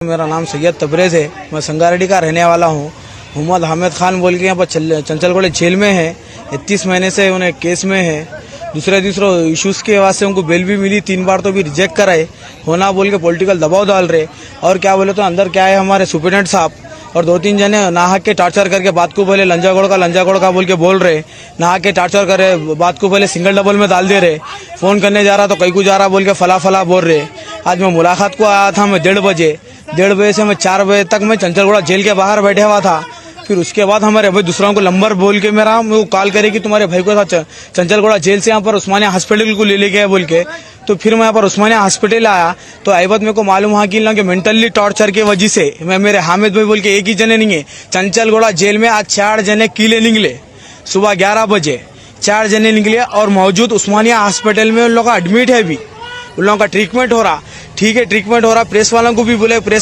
मेरा नाम सैयद तबरेज़ है। मैं संगारेड्डी का रहने वाला हूँ। मोहम्मद हामिद खान बोल के यहाँ पर चंचलगढ़ जेल में है। 31 महीने से उन्हें केस में है। दूसरे इश्यूज़ के वास्ते उनको बेल भी मिली, 3 बार तो भी रिजेक्ट कराए होना बोल के पॉलिटिकल दबाव डाल रहे। और क्या बोले तो अंदर क्या है, हमारे सुप्रिटेंडेंट साहब और 2-3 जने नाहक के टार्चर करके बात को पहले लंजागोड़ का बोल के बोल रहे, नाहक के टार्चर कर रहे, बात को पहले सिंगल डबल में डाल दे रहे। फ़ोन करने जा रहा तो कहीं को जा रहा बोल के फला बोल रहे। आज मैं मुलाकात को आया था, मैं 1:30 बजे से मैं 4 बजे तक मैं चंचलगढ़ जेल के बाहर बैठा हुआ था। फिर उसके बाद हमारे भाई दूसरों को नंबर बोल के मेरा वो कॉल करे कि तुम्हारे भाई को साथ चंचलगढ़ जेल से यहाँ पर उस्मानिया हॉस्पिटल को ले गए बोल के। तो फिर मैं यहाँ पर उस्मानिया हॉस्पिटल आया तो आईबत मेरे को मालूम हुआ कि कि मेंटली टॉर्चर की वजह से मैं मेरे हामिद भाई बोल के एक ही जने नहीं है, चंचलगढ़ जेल में आज 4 जने कीले निकले। सुबह 11 बजे 4 जने निकले और मौजूद उस्मानिया हॉस्पिटल में उन लोगों का एडमिट है। भी उन लोगों का ट्रीटमेंट हो रहा, ठीक है, ट्रीटमेंट हो रहा। प्रेस वालों को भी बोले, प्रेस